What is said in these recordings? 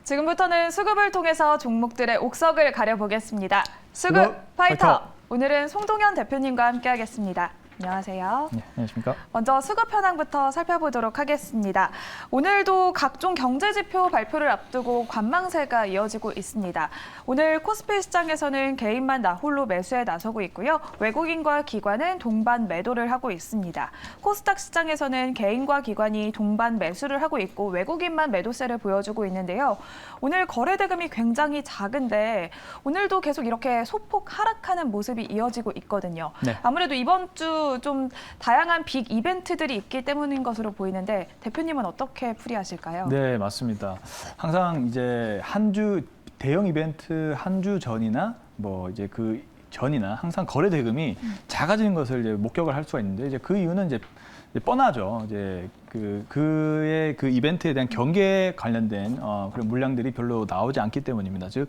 지금부터는 수급을 통해서 종목들의 옥석을 가려보겠습니다. 수급 파이터! 오늘은 송동현 대표님과 함께하겠습니다. 안녕하세요. 네, 안녕하십니까. 먼저 수급 현황부터 살펴보도록 하겠습니다. 오늘도 각종 경제지표 발표를 앞두고 관망세가 이어지고 있습니다. 오늘 코스피 시장에서는 개인만 나홀로 매수에 나서고 있고요. 외국인과 기관은 동반 매도를 하고 있습니다. 코스닥 시장에서는 개인과 기관이 동반 매수를 하고 있고 외국인만 매도세를 보여주고 있는데요. 오늘 거래 대금이 굉장히 작은데 오늘도 계속 이렇게 소폭 하락하는 모습이 이어지고 있거든요. 네. 아무래도 이번 주 좀 다양한 빅 이벤트들이 있기 때문인 것으로 보이는데 대표님은 어떻게 풀이하실까요? 네, 맞습니다. 항상 이제 한 주 대형 이벤트 한 주 전이나 뭐 이제 그 전이나 항상 거래 대금이 작아지는 것을 이제 목격을 할 수가 있는데 이제 그 이유는 이제 뻔하죠. 이제 그의 그 이벤트에 대한 경계에 관련된 그런 물량들이 별로 나오지 않기 때문입니다. 즉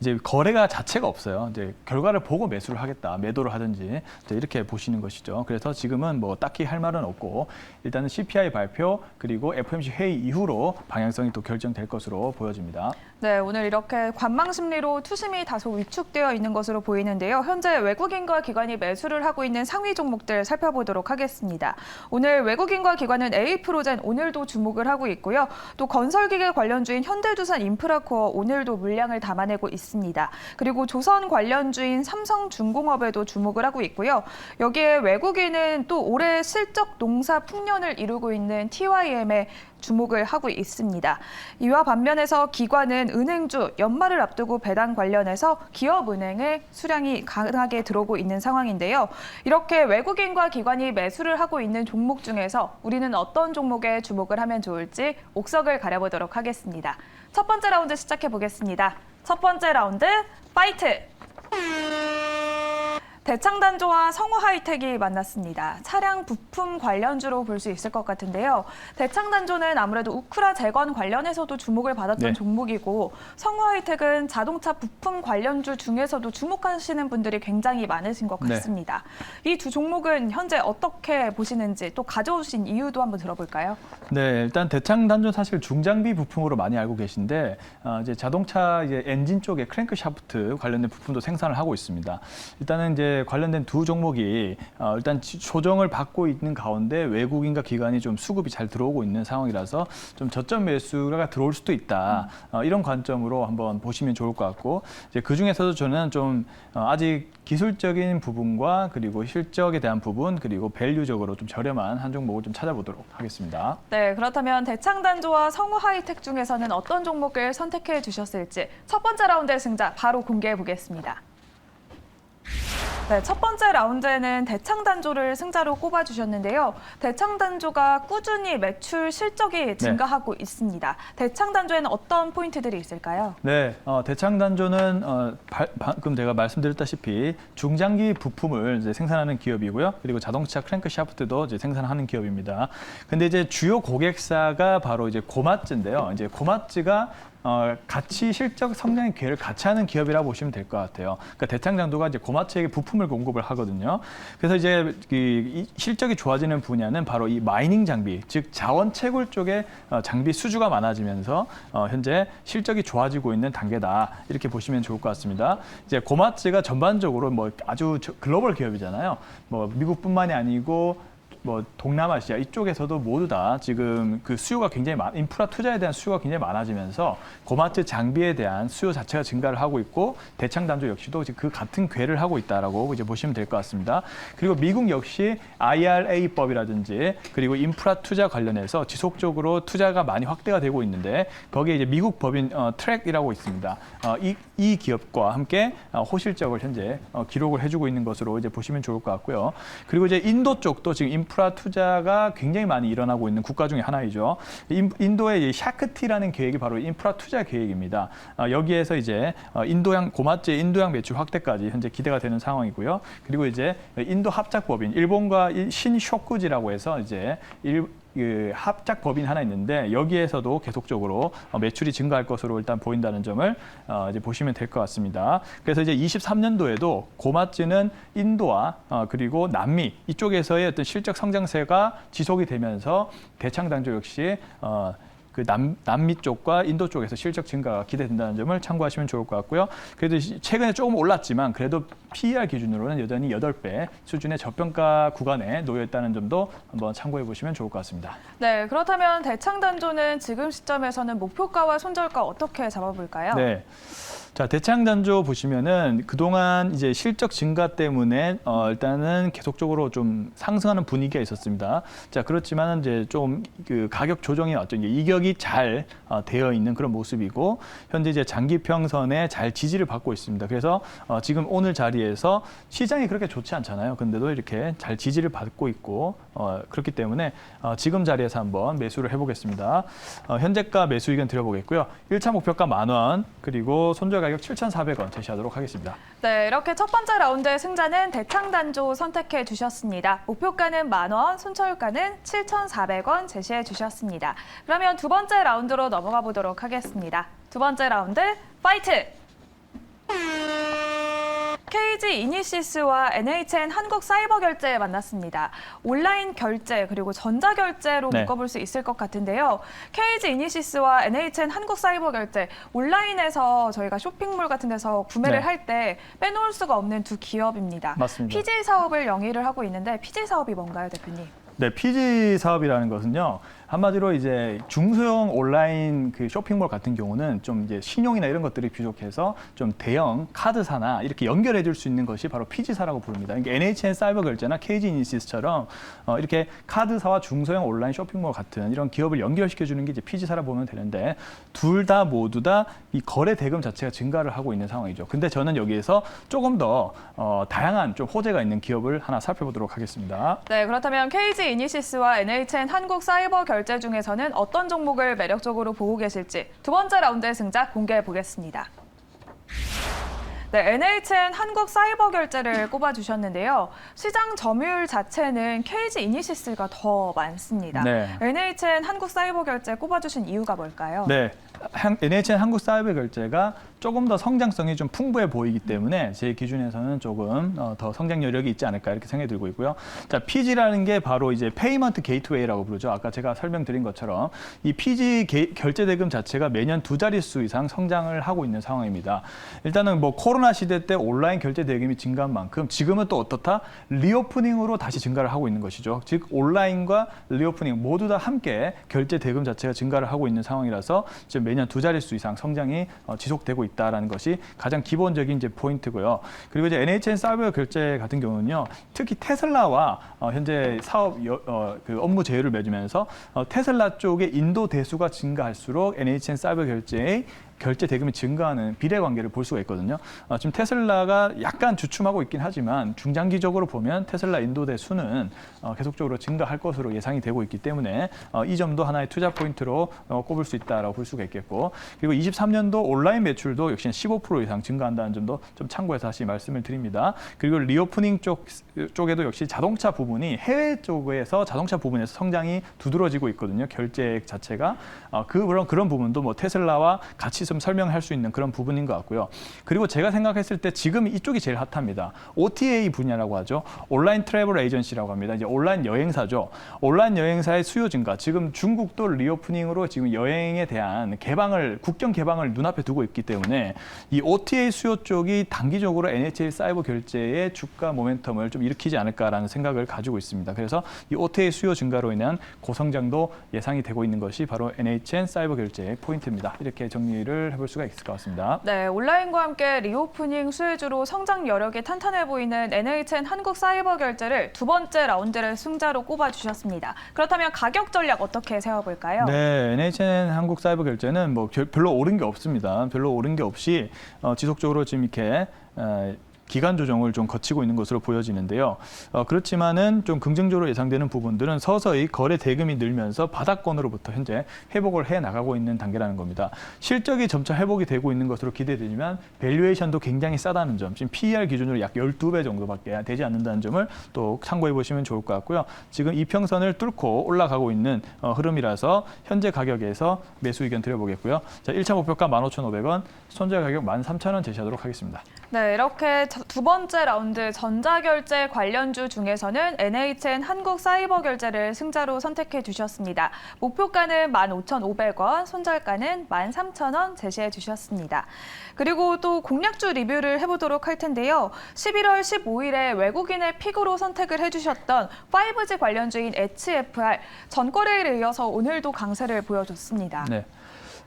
이제 거래가 자체가 없어요. 이제 결과를 보고 매수를 하겠다, 매도를 하든지 이렇게 보시는 것이죠. 그래서 지금은 뭐 딱히 할 말은 없고 일단은 CPI 발표 그리고 FOMC 회의 이후로 방향성이 또 결정될 것으로 보여집니다. 네, 오늘 이렇게 관망 심리로 투심이 다소 위축되어 있는 것으로 보이는데요. 현재 외국인과 기관이 매수를 하고 있는 상위 종목들 살펴보도록 하겠습니다. 오늘 외국인과 기관은 A프로젠 오늘도 주목을 하고 있고요. 또 건설기계 관련주인 현대두산 인프라코어 오늘도 물량을 담아내고 있습니다. 그리고 조선 관련주인 삼성중공업에도 주목을 하고 있고요. 여기에 외국인은 또 올해 실적 농사 풍년을 이루고 있는 TYM에 주목을 하고 있습니다. 이와 반면에서 기관은 은행주 연말을 앞두고 배당 관련해서 기업은행에 수량이 강하게 들어오고 있는 상황인데요. 이렇게 외국인과 기관이 매수를 하고 있는 종목 중에서 우리는 어떤 종목에 주목을 하면 좋을지 옥석을 가려보도록 하겠습니다. 첫 번째 라운드 시작해 보겠습니다. 첫 번째 라운드 파이트! 대창단조와 성우하이텍이 만났습니다. 차량 부품 관련주로 볼 수 있을 것 같은데요. 대창단조는 아무래도 우크라 재건 관련해서도 주목을 받았던 종목이고 성우하이텍은 자동차 부품 관련주 중에서도 주목하시는 분들이 굉장히 많으신 것 같습니다. 이 두 종목은 현재 어떻게 보시는지 또 가져오신 이유도 한번 들어볼까요? 네, 일단 대창단조 사실 중장비 부품으로 많이 알고 계신데 이제 자동차 이제 엔진 쪽에 크랭크 샤프트 관련된 부품도 생산을 하고 있습니다. 일단은 이제 관련된 두 종목이 일단 조정을 받고 있는 가운데 외국인과 기관이 좀 수급이 잘 들어오고 있는 상황이라서 좀 저점 매수가 들어올 수도 있다. 이런 관점으로 한번 보시면 좋을 것 같고 이제 그 중에서도 저는 좀 아직 기술적인 부분과 그리고 실적에 대한 부분 그리고 밸류적으로 좀 저렴한 한 종목을 좀 찾아보도록 하겠습니다. 네, 그렇다면 대창단조와 성우하이텍 중에서는 어떤 종목을 선택해 주셨을지 첫 번째 라운드의 승자 바로 공개해 보겠습니다. 네, 첫 번째 라운드에는 대창단조를 승자로 꼽아주셨는데요. 대창단조가 꾸준히 매출 실적이 증가하고 있습니다. 대창단조에는 어떤 포인트들이 있을까요? 네, 대창단조는 방금 제가 말씀드렸다시피 중장기 부품을 이제 생산하는 기업이고요. 그리고 자동차 크랭크 샤프트도 이제 생산하는 기업입니다. 근데 이제 주요 고객사가 바로 이제 고마츠인데요. 이제 고마츠가 같이 실적 성장의 기회를 같이 하는 기업이라고 보시면 될 것 같아요. 그러니까 대창단조가 이제 고마츠에게 부품을 공급을 하거든요. 그래서 이제 이 실적이 좋아지는 분야는 바로 이 마이닝 장비, 즉 자원 채굴 쪽에 장비 수주가 많아지면서 현재 실적이 좋아지고 있는 단계다. 이렇게 보시면 좋을 것 같습니다. 이제 고마츠가 전반적으로 뭐 아주 글로벌 기업이잖아요. 뭐 미국뿐만이 아니고 뭐 동남아시아 이쪽에서도 모두 다 지금 그 수요가 굉장히 인프라 투자에 대한 수요가 굉장히 많아지면서 고마츠 장비에 대한 수요 자체가 증가를 하고 있고 대창단조 역시도 그 같은 궤를 하고 있다라고 이제 보시면 될 것 같습니다. 그리고 미국 역시 IRA법이라든지 그리고 인프라 투자 관련해서 지속적으로 투자가 많이 확대가 되고 있는데 거기에 이제 미국 법인 트랙이라고 있습니다. 이 기업과 함께 호실적을 현재 기록을 해주고 있는 것으로 이제 보시면 좋을 것 같고요. 그리고 이제 인도 쪽도 지금 인프라 투자가 굉장히 많이 일어나고 있는 국가 중에 하나이죠. 인도의 샤크티라는 계획이 바로 인프라 투자 계획입니다. 여기에서 이제 고마츠의 인도양 매출 확대까지 현재 기대가 되는 상황이고요. 그리고 이제 인도 합작법인 일본과 신쇼쿠지라고 해서 이제 그 합작 법인 하나 있는데 여기에서도 계속적으로 매출이 증가할 것으로 일단 보인다는 점을 이제 보시면 될 것 같습니다. 그래서 이제 23년도에도 고마츠는 인도와 그리고 남미 이쪽에서의 어떤 실적 성장세가 지속이 되면서 대창단조 역시 그 남미 쪽과 인도 쪽에서 실적 증가가 기대된다는 점을 참고하시면 좋을 것 같고요. 그래도 최근에 조금 올랐지만 그래도 PER 기준으로는 여전히 8배 수준의 저평가 구간에 놓여 있다는 점도 한번 참고해 보시면 좋을 것 같습니다. 네, 그렇다면 대창단조는 지금 시점에서는 목표가와 손절가 어떻게 잡아볼까요? 네. 자, 대창단조 보시면은 그동안 이제 실적 증가 때문에 일단은 계속적으로 좀 상승하는 분위기가 있었습니다. 자, 그렇지만 이제 좀 그 가격 조정이 어떤 이격이 잘 되어 있는 그런 모습이고 현재 이제 장기 평선에 잘 지지를 받고 있습니다. 그래서 지금 오늘 자리에서 시장이 그렇게 좋지 않잖아요. 근데도 이렇게 잘 지지를 받고 있고 그렇기 때문에 지금 자리에서 한번 매수를 해보겠습니다. 현재가 매수 의견 드려보겠고요. 1차 목표가 10,000원 그리고 손절 가격 7,400원 제시하도록 하겠습니다. 네, 이렇게 첫 번째 라운드의 승자는 대창단조 선택해 주셨습니다. 목표가는 10,000원, 손절가는 7,400원 제시해 주셨습니다. 그러면 두 번째 라운드로 넘어가 보도록 하겠습니다. 두 번째 라운드, 파이트! KG 이니시스와 NHN 한국사이버결제 만났습니다. 온라인 결제 그리고 전자결제로 네. 묶어볼 수 있을 것 같은데요. KG 이니시스와 NHN 한국사이버결제 온라인에서 저희가 쇼핑몰 같은 데서 구매를 네. 할 때 빼놓을 수가 없는 두 기업입니다. 맞습니다. PG 사업을 영위를 하고 있는데 PG 사업이 뭔가요, 대표님? 네, PG 사업이라는 것은요. 한마디로 이제 중소형 온라인 그 쇼핑몰 같은 경우는 좀 이제 신용이나 이런 것들이 부족해서 좀 대형 카드사나 이렇게 연결해 줄 수 있는 것이 바로 PG사라고 부릅니다. 그러니까 NHN 사이버 결제나 KG 이니시스처럼 이렇게 카드사와 중소형 온라인 쇼핑몰 같은 이런 기업을 연결시켜 주는 게 이제 PG사라 보면 되는데 둘 다 모두 다 이 거래 대금 자체가 증가를 하고 있는 상황이죠. 근데 저는 여기에서 조금 더 다양한 좀 호재가 있는 기업을 하나 살펴보도록 하겠습니다. 네, 그렇다면 KG 이니시스와 NHN 한국사이버결제 중에서는 어떤 종목을 매력적으로 보고 계실지 두 번째 라운드의 승자 공개해 보겠습니다. 네, NHN 한국사이버결제를 꼽아주셨는데요. 시장 점유율 자체는 KG 이니시스가 더 많습니다. 네. NHN 한국사이버결제 꼽아주신 이유가 뭘까요? 네, NHN 한국사이버결제가 조금 더 성장성이 좀 풍부해 보이기 때문에 제 기준에서는 조금 더 성장 여력이 있지 않을까 이렇게 생각이 들고 있고요. 자, PG라는 게 바로 이제 페이먼트 게이트웨이라고 부르죠. 아까 제가 설명드린 것처럼 이 PG 결제 대금 자체가 매년 2자릿수 이상 성장을 하고 있는 상황입니다. 일단은 뭐 코로나 시대 때 온라인 결제 대금이 증가한 만큼 지금은 또 어떻다? 리오프닝으로 다시 증가를 하고 있는 것이죠. 즉 온라인과 리오프닝 모두 다 함께 결제 대금 자체가 증가를 하고 있는 상황이라서 지금 매년 2자릿수 이상 성장이 지속되고 있다라는 것이 가장 기본적인 이제 포인트고요. 그리고 이제 NHN 사이버 결제 같은 경우는요, 특히 테슬라와 현재 사업 그 업무 제휴를 맺으면서 테슬라 쪽의 인도 대수가 증가할수록 NHN 사이버 결제의 결제 대금이 증가하는 비례 관계를 볼 수가 있거든요. 지금 테슬라가 약간 주춤하고 있긴 하지만 중장기적으로 보면 테슬라 인도대 수는 계속적으로 증가할 것으로 예상이 되고 있기 때문에 이 점도 하나의 투자 포인트로 꼽을 수 있다라고 볼 수가 있겠고, 그리고 23년도 온라인 매출도 역시 15% 이상 증가한다는 점도 좀 참고해서 다시 말씀을 드립니다. 그리고 리오프닝 쪽에도 역시 자동차 부분이 해외 쪽에서 자동차 부분에서 성장이 두드러지고 있거든요. 결제 자체가 그런 부분도 뭐 테슬라와 같이 좀 설명할 수 있는 그런 부분인 것 같고요. 그리고 제가 생각했을 때 지금 이쪽이 제일 핫합니다. OTA 분야라고 하죠. 온라인 트래블 에이전시라고 합니다. 이제 온라인 여행사죠. 온라인 여행사의 수요 증가. 지금 중국도 리오프닝으로 지금 여행에 대한 국경 개방을 눈앞에 두고 있기 때문에 이 OTA 수요 쪽이 단기적으로 NHN 사이버 결제의 주가 모멘텀을 좀 일으키지 않을까라는 생각을 가지고 있습니다. 그래서 이 OTA 수요 증가로 인한 고성장도 예상이 되고 있는 것이 바로 NHN 사이버 결제의 포인트입니다. 이렇게 정리를 해볼 수가 있을 것 같습니다. 네, 온라인과 함께 리오프닝 수혜주로 성장 여력이 탄탄해 보이는 NHN 한국사이버결제를 두 번째 라운드를 승자로 꼽아주셨습니다. 그렇다면 가격 전략 어떻게 세워볼까요? 네, NHN 한국사이버결제는 뭐 별로 오른 게 없습니다. 별로 오른 게 없이 지속적으로 지금 이렇게 기간 조정을 좀 거치고 있는 것으로 보여지는데요. 그렇지만은 좀 긍정적으로 예상되는 부분들은 서서히 거래 대금이 늘면서 바닥권으로부터 현재 회복을 해 나가고 있는 단계라는 겁니다. 실적이 점차 회복이 되고 있는 것으로 기대되지만 밸류에이션도 굉장히 싸다는 점, 지금 PER 기준으로 약 12배 정도밖에 되지 않는다는 점을 또 참고해 보시면 좋을 것 같고요. 지금 이평선을 뚫고 올라가고 있는 흐름이라서 현재 가격에서 매수 의견 드려보겠고요. 자, 1차 목표가 15,500원, 손절 가격 13,000원 제시하도록 하겠습니다. 네, 이렇게 두 번째 라운드 전자결제 관련주 중에서는 NHN 한국사이버결제를 승자로 선택해 주셨습니다. 목표가는 15,500원, 손절가는 13,000원 제시해 주셨습니다. 그리고 또 공략주 리뷰를 해보도록 할 텐데요. 11월 15일에 외국인을 픽으로 선택을 해주셨던 5G 관련주인 HFR, 전거래일에 이어서 오늘도 강세를 보여줬습니다. 네.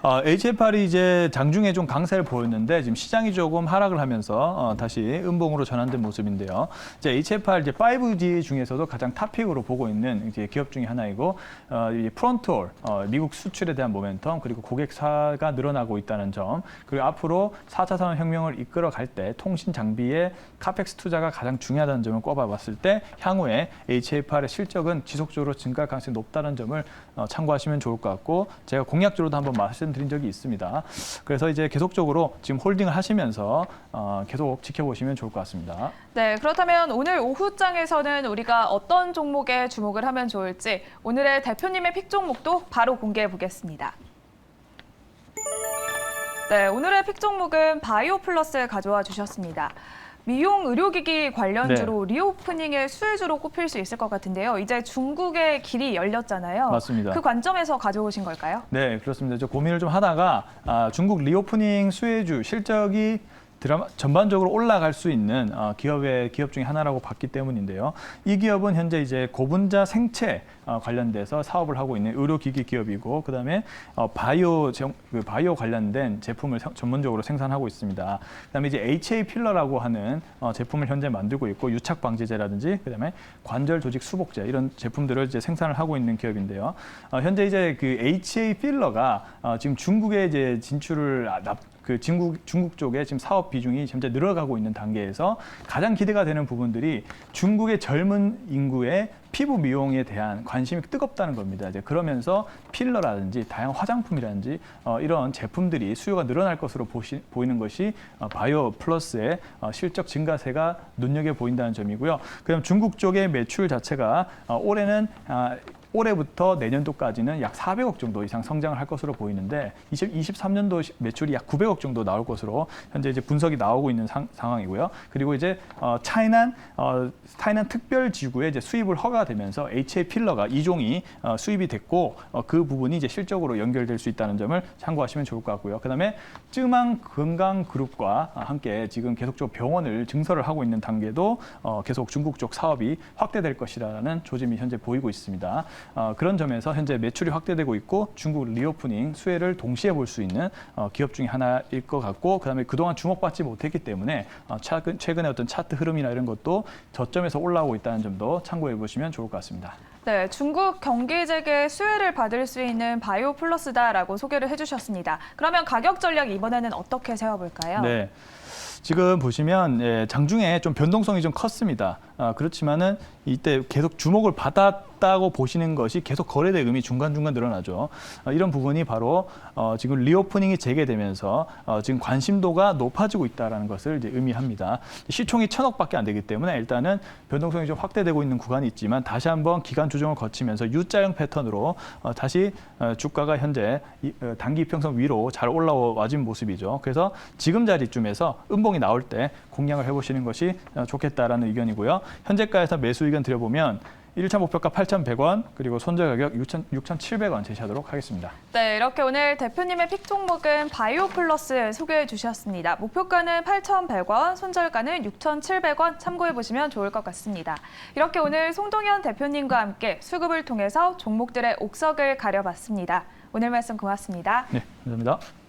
HFR이 이제 장중에 좀 강세를 보였는데 지금 시장이 조금 하락을 하면서 다시 음봉으로 전환된 모습인데요. 이제 HFR 이제 5G 중에서도 가장 탑픽으로 보고 있는 이제 기업 중에 하나이고 이 프론트홀 미국 수출에 대한 모멘텀 그리고 고객사가 늘어나고 있다는 점 그리고 앞으로 4차 산업혁명을 이끌어갈 때 통신 장비에 카펙스 투자가 가장 중요하다는 점을 꼽아봤을 때 향후에 HFR의 실적은 지속적으로 증가할 가능성이 높다는 점을 참고하시면 좋을 것 같고 제가 공약주로도 한번 말씀드린 적이 있습니다. 그래서 이제 계속적으로 지금 홀딩을 하시면서 계속 지켜보시면 좋을 것 같습니다. 네, 그렇다면 오늘 오후장에서는 우리가 어떤 종목에 주목을 하면 좋을지 오늘의 대표님의 픽 종목도 바로 공개해 보겠습니다. 네, 오늘의 픽 종목은 바이오플러스 가져와 주셨습니다. 미용 의료기기 관련주로 리오프닝의 수혜주로 꼽힐 수 있을 것 같은데요. 이제 중국의 길이 열렸잖아요. 맞습니다. 그 관점에서 가져오신 걸까요? 네, 그렇습니다. 저 고민을 좀 하다가 중국 리오프닝 수혜주 실적이 전반적으로 올라갈 수 있는 기업 중에 하나라고 봤기 때문인데요. 이 기업은 현재 이제 고분자 생체 관련돼서 사업을 하고 있는 의료기기 기업이고, 그다음에 바이오 관련된 제품을 전문적으로 생산하고 있습니다. 그다음에 이제 HA 필러라고 하는 제품을 현재 만들고 있고, 유착 방지제라든지 그다음에 관절 조직 수복제 이런 제품들을 이제 생산을 하고 있는 기업인데요. 현재 이제 그 HA 필러가 지금 중국에 이제 진출을 중국 쪽에 지금 사업 비중이 현재 늘어가고 있는 단계에서 가장 기대가 되는 부분들이 중국의 젊은 인구의 피부 미용에 대한 관심이 뜨겁다는 겁니다. 이제 그러면서 필러라든지 다양한 화장품이라든지 이런 제품들이 수요가 늘어날 것으로 보이는 것이 바이오 플러스의 실적 증가세가 눈여겨 보인다는 점이고요. 그다음 중국 쪽의 매출 자체가 올해부터 내년도까지는 약 400억 정도 이상 성장을 할 것으로 보이는데 23년도 매출이 약 900억 정도 나올 것으로 현재 이제 분석이 나오고 있는 상황이고요. 그리고 이제 타이난 특별 지구에 이제 수입을 허가되면서 HA 필러가 2종이 수입이 됐고 그 부분이 이제 실적으로 연결될 수 있다는 점을 참고하시면 좋을 것 같고요. 그다음에 쯔망 건강그룹과 함께 지금 계속적으로 병원을 증설을 하고 있는 단계도 계속 중국 쪽 사업이 확대될 것이라는 조짐이 현재 보이고 있습니다. 그런 점에서 현재 매출이 확대되고 있고 중국 리오프닝 수혜를 동시에 볼 수 있는 기업 중에 하나일 것 같고, 그다음에 그동안 주목받지 못했기 때문에 최근에 어떤 차트 흐름이나 이런 것도 저점에서 올라오고 있다는 점도 참고해 보시면 좋을 것 같습니다. 네, 중국 경기 재개 수혜를 받을 수 있는 바이오 플러스다라고 소개를 해주셨습니다. 그러면 가격 전략 이번에는 어떻게 세워볼까요? 네. 지금 보시면 장중에 좀 변동성이 좀 컸습니다. 그렇지만은 이때 계속 주목을 받았다고 보시는 것이 계속 거래 대금이 중간중간 늘어나죠. 이런 부분이 바로 지금 리오프닝이 재개되면서 지금 관심도가 높아지고 있다는 것을 이제 의미합니다. 시총이 1,000억밖에 안 되기 때문에 일단은 변동성이 좀 확대되고 있는 구간이 있지만 다시 한번 기간 조정을 거치면서 U자형 패턴으로 다시 주가가 현재 단기 이평선 위로 잘 올라와진 모습이죠. 그래서 지금 자리쯤에서 음봉이 나올 때 공략을 해보시는 것이 좋겠다라는 의견이고요. 현재가에서 매수 의견 드려보면 1차 목표가 8,100원, 그리고 손절 가격 6,700원 제시하도록 하겠습니다. 네, 이렇게 오늘 대표님의 픽 종목은 바이오 플러스 소개해 주셨습니다. 목표가는 8,100원, 손절가는 6,700원 참고해 보시면 좋을 것 같습니다. 이렇게 오늘 송동현 대표님과 함께 수급을 통해서 종목들의 옥석을 가려봤습니다. 오늘 말씀 고맙습니다. 네, 감사합니다.